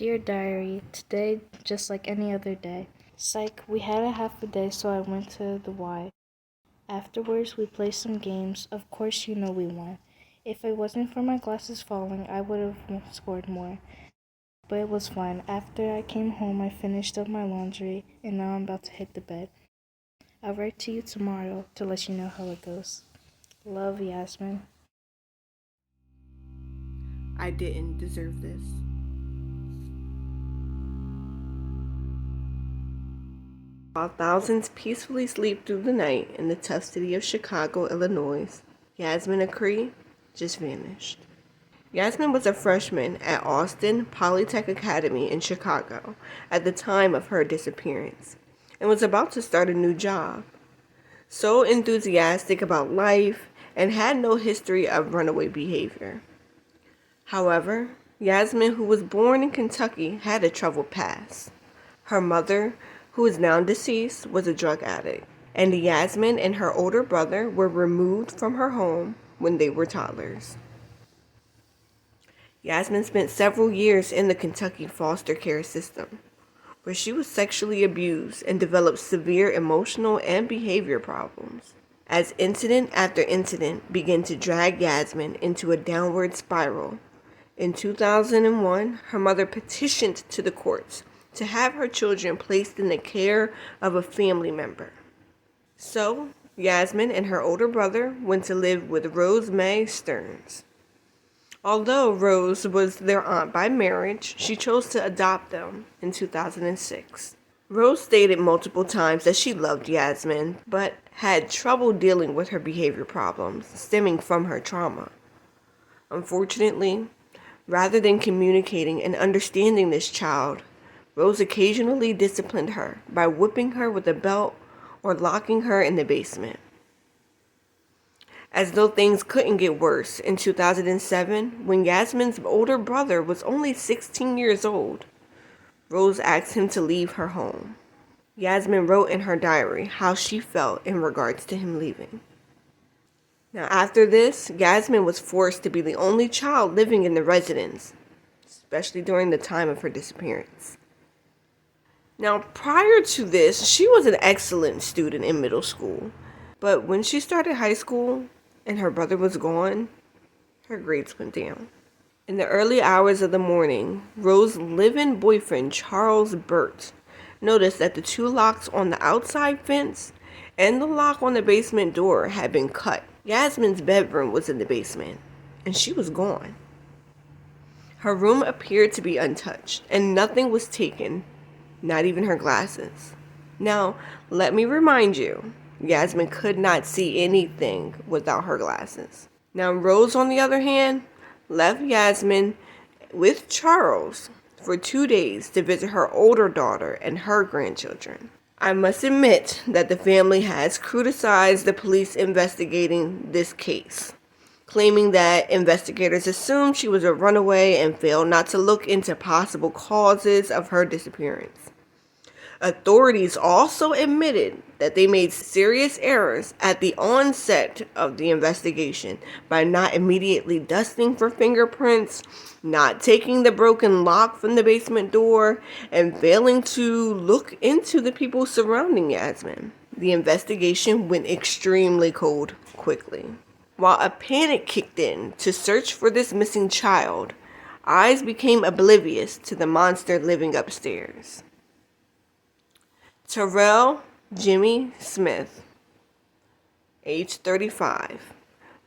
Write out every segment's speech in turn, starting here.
Dear Diary, today, just like any other day. Psych, we had a half a day, so I went to the Y. Afterwards, we played some games. Of course, you know we won. If it wasn't for my glasses falling, I would have scored more. But it was fun. After I came home, I finished up my laundry, and now I'm about to hit the bed. I'll write to you tomorrow to let you know how it goes. Love, Yasmin. I didn't deserve this. While thousands peacefully sleep through the night in the tough city of Chicago, Illinois, Yasmin Acree just vanished. Yasmin was a freshman at Austin Polytech Academy in Chicago at the time of her disappearance and was about to start a new job. So enthusiastic about life and had no history of runaway behavior. However, Yasmin, who was born in Kentucky, had a troubled past. Her mother, who is now deceased, was a drug addict, and Yasmin and her older brother were removed from her home when they were toddlers. Yasmin spent several years in the Kentucky foster care system, where she was sexually abused and developed severe emotional and behavior problems. As incident after incident began to drag Yasmin into a downward spiral, in 2001, her mother petitioned to the courts to have her children placed in the care of a family member. So, Yasmin and her older brother went to live with Rose Mae Stearns. Although Rose was their aunt by marriage, she chose to adopt them in 2006. Rose stated multiple times that she loved Yasmin, but had trouble dealing with her behavior problems stemming from her trauma. Unfortunately, rather than communicating and understanding this child, Rose occasionally disciplined her by whipping her with a belt or locking her in the basement. As though things couldn't get worse, in 2007, when Yasmin's older brother was only 16 years old, Rose asked him to leave her home. Yasmin wrote in her diary how she felt in regards to him leaving. Now, after this, Yasmin was forced to be the only child living in the residence, especially during the time of her disappearance. Now, prior to this, she was an excellent student in middle school, but when she started high school and her brother was gone, her grades went down. In the early hours of the morning, Rose's live-in boyfriend, Charles Burt, noticed that the two locks on the outside fence and the lock on the basement door had been cut. Yasmin's bedroom was in the basement, and she was gone. Her room appeared to be untouched, and nothing was taken, not even her glasses. Now, let me remind you, Yasmin could not see anything without her glasses. Now, Rose, on the other hand, left Yasmin with Charles for 2 days to visit her older daughter and her grandchildren. I must admit that the family has criticized the police investigating this case, claiming that investigators assumed she was a runaway and failed not to look into possible causes of her disappearance. Authorities also admitted that they made serious errors at the onset of the investigation by not immediately dusting for fingerprints, not taking the broken lock from the basement door, and failing to look into the people surrounding Yasmin. The investigation went extremely cold quickly. While a panic kicked in to search for this missing child, eyes became oblivious to the monster living upstairs. Terrell Jimmy Smith, age 35,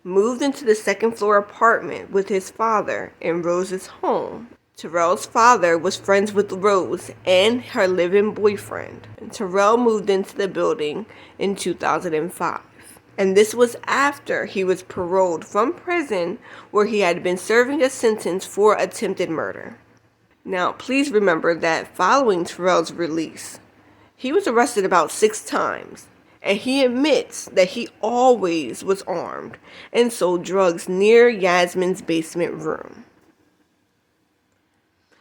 moved into the second floor apartment with his father in Rose's home. Terrell's father was friends with Rose and her live-in boyfriend. And Terrell moved into the building in 2005. And this was after he was paroled from prison where he had been serving a sentence for attempted murder. Now, please remember that following Terrell's release, he was arrested about 6 times, and he admits that he always was armed and sold drugs near Yasmin's basement room.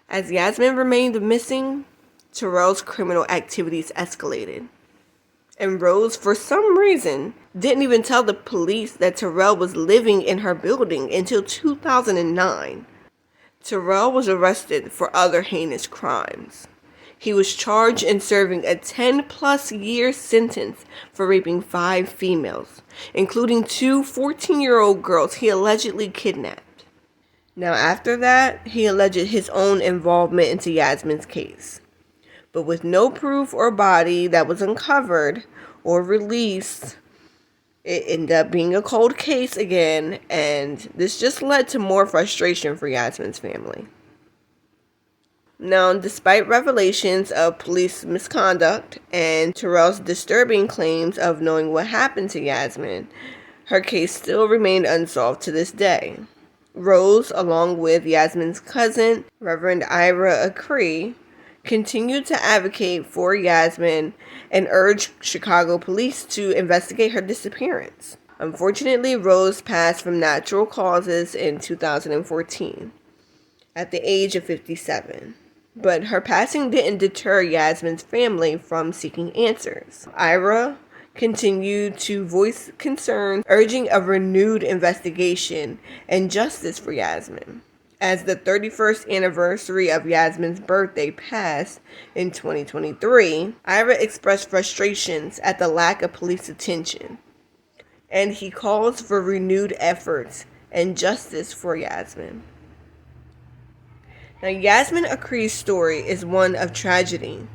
As Yasmin remained missing, Terrell's criminal activities escalated. And Rose, for some reason, didn't even tell the police that Terrell was living in her building until 2009. Terrell was arrested for other heinous crimes. He was charged and serving a 10-plus year sentence for raping 5 females, including 2 14-year-old girls he allegedly kidnapped. Now after that, he alleged his own involvement into Yasmin's case. But with no proof or body that was uncovered or released, it ended up being a cold case again, and this just led to more frustration for Yasmin's family. Now, despite revelations of police misconduct and Terrell's disturbing claims of knowing what happened to Yasmin, her case still remained unsolved to this day. Rose, along with Yasmin's cousin, Reverend Ira Acree, continued to advocate for Yasmin and urged Chicago police to investigate her disappearance. Unfortunately, Rose passed from natural causes in 2014 at the age of 57. But her passing didn't deter Yasmin's family from seeking answers. Ira continued to voice concern, urging a renewed investigation and justice for Yasmin. As the 31st anniversary of Yasmin's birthday passed in 2023, Ira expressed frustrations at the lack of police attention, and he calls for renewed efforts and justice for Yasmin. Now, Yasmin Acree's story is one of tragedy,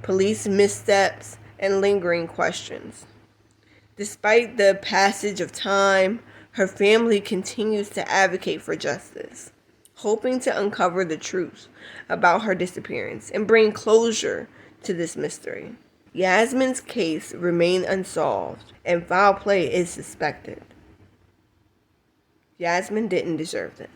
police missteps, and lingering questions. Despite the passage of time, her family continues to advocate for justice, hoping to uncover the truth about her disappearance and bring closure to this mystery. Yasmin's case remains unsolved, and foul play is suspected. Yasmin didn't deserve this.